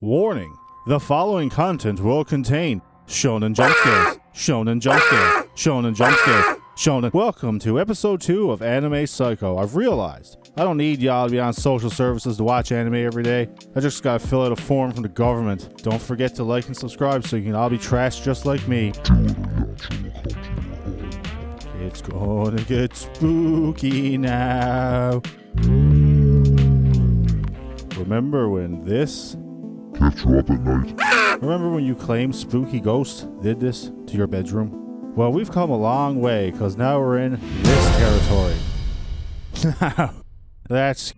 Warning, the following content will contain shonen jump scares, shonen jump scares, shonen jump scares, shonen. Welcome to episode 2 of Anime Psycho. I've realized I don't need y'all to be on social services to watch anime every day. I just gotta fill out a form from the government. Don't forget to like and subscribe so you can all be trashed just like me. It's gonna get spooky now. Remember when this kept you up at night? Remember when you claimed spooky ghosts did this to your bedroom? Well, we've come a long way, because now we're in this territory. Now, that's...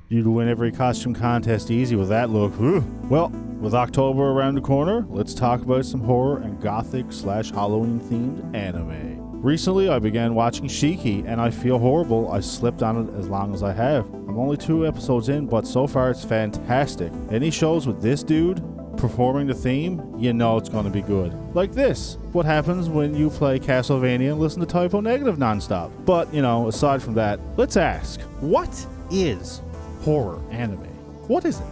You'd win every costume contest easy with that look. Whew. Well, with October around the corner, let's talk about some horror and gothic / Halloween themed anime. Recently, I began watching Shiki, and I feel horrible I slipped on it as long as I have. I'm only 2 episodes in, but so far it's fantastic. Any shows with this dude performing the theme, you know it's gonna be good. Like this. What happens when you play Castlevania and listen to Typo Negative nonstop. But, you know, aside from that, let's ask, what is horror anime? What is it?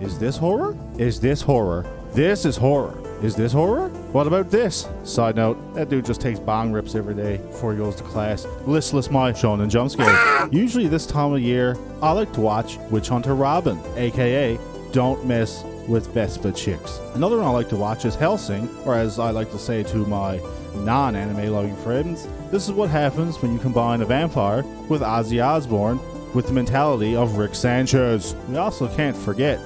Is this horror? Is this horror? This is horror. Is this horror? What about this? Side note, that dude just takes bong rips every day before he goes to class. Listless my shonen jump scares. Usually this time of year, I like to watch Witch Hunter Robin, aka Don't Mess with Vespa Chicks. Another one I like to watch is Hellsing, or as I like to say to my non-anime loving friends, this is what happens when you combine a vampire with Ozzy Osbourne with the mentality of Rick Sanchez. We also can't forget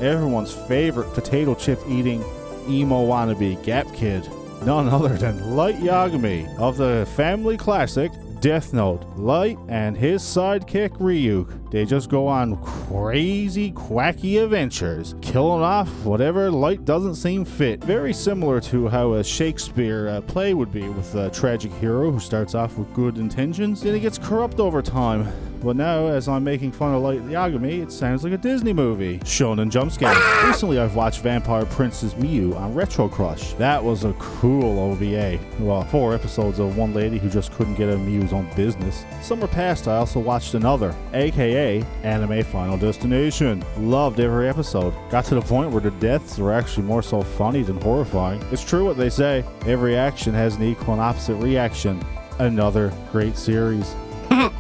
everyone's favorite potato chip eating emo wannabe Gap Kid, none other than Light Yagami of the family classic Death Note. Light and his sidekick Ryuk, they just go on crazy quacky adventures, killing off whatever Light doesn't seem fit. Very similar to how a Shakespeare play would be, with a tragic hero who starts off with good intentions, then he gets corrupt over time. But now, as I'm making fun of Light Yagami, it sounds like a Disney movie. Shonen jump scares. Recently, I've watched Vampire Princess Miyu on Retro Crush. That was a cool OVA. Well, 4 episodes of one lady who just couldn't get out of Miyu's own business. Summer past, I also watched another, aka Anime Final Destination. Loved every episode. Got to the point where the deaths were actually more so funny than horrifying. It's true what they say, every action has an equal and opposite reaction. Another great series.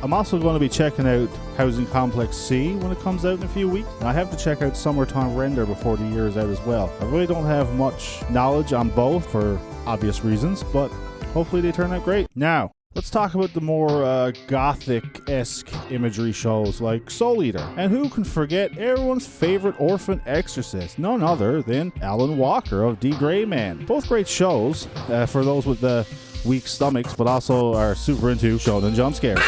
I'm also going to be checking out Housing Complex C when it comes out in a few weeks. And I have to check out Summertime Render before the year is out as well. I really don't have much knowledge on both for obvious reasons, but hopefully they turn out great. Now, let's talk about the more gothic-esque imagery shows like Soul Eater. And who can forget everyone's favorite orphan exorcist, none other than Alan Walker of d.gray-man. Both great shows for those with the weak stomachs, but also are super into shonen jump scares.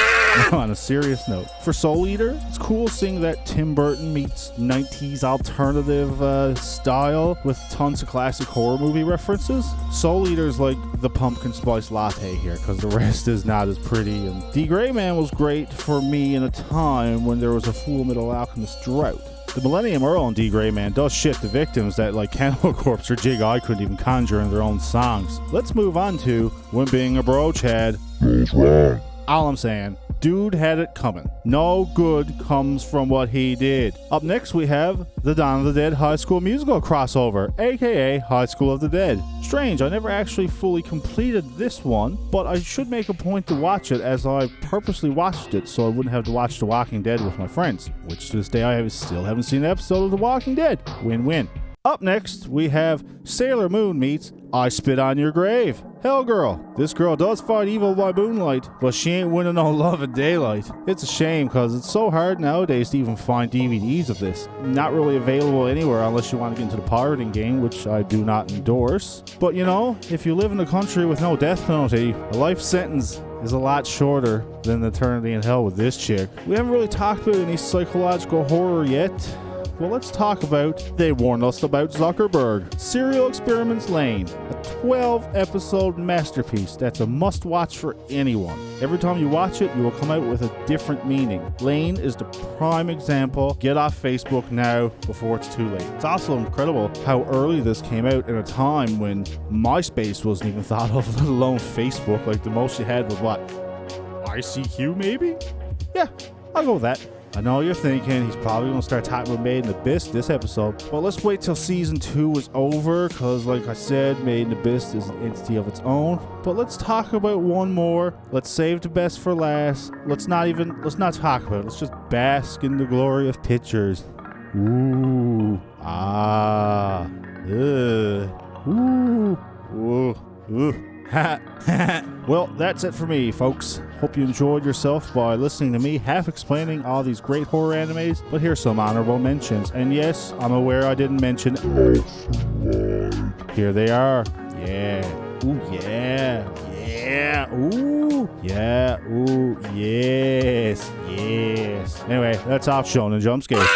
On a serious note, for Soul Eater, it's cool seeing that Tim Burton meets 90s alternative style with tons of classic horror movie references. Soul Eater's like the pumpkin spice latte here, because the rest is not as pretty. And d.gray-man was great for me in a time when there was a Full Metal Alchemist drought. The Millennium Earl on d.gray-man does shit the victims that like Cannibal Corpse or Jig Eye couldn't even conjure in their own songs. Let's move on to When Being a Bro Chad Goes wrong. All I'm saying, dude had it coming. No good comes from what he did. Up next we have the Dawn of the Dead High School Musical crossover, aka High School of the Dead. Strange, I never actually fully completed this one, but I should make a point to watch it, as I purposely watched it so I wouldn't have to watch The Walking Dead with my friends, which to this day I still haven't seen an episode of The Walking Dead. Win-win. Up next, we have Sailor Moon meets I Spit on Your Grave. Hell girl. This girl does fight evil by moonlight, but she ain't winning no love in daylight. It's a shame, because it's so hard nowadays to even find DVDs of this. Not really available anywhere unless you want to get into the pirating game, which I do not endorse. But you know, if you live in a country with no death penalty, a life sentence is a lot shorter than eternity in hell with this chick. We haven't really talked about any psychological horror yet. Well, let's talk about They Warned Us About Zuckerberg. Serial Experiments Lane, a 12-episode masterpiece that's a must-watch for anyone. Every time you watch it, you will come out with a different meaning. Lane is the prime example. Get off Facebook now before it's too late. It's also incredible how early this came out in a time when MySpace wasn't even thought of, let alone Facebook. Like, the most you had was what? ICQ, maybe? Yeah, I'll go with that. I know you're thinking he's probably going to start talking about Made in Abyss this episode, but let's wait till season 2 is over, because like I said, Made in Abyss is an entity of its own. But let's talk about one more. Let's save the best for last. Let's not talk about it. Let's just bask in the glory of pictures. Ooh. Ah. Ugh. Ooh. Ooh. Ooh. Well, that's it for me, folks. Hope you enjoyed yourself by listening to me half explaining all these great horror animes, but here's some honorable mentions. And yes, I'm aware I didn't mention. Here they are. Yeah. Ooh, yeah. Yeah. Ooh. Yeah. Ooh. Yes. Yes. Anyway, that's off Shonen Jump Scares.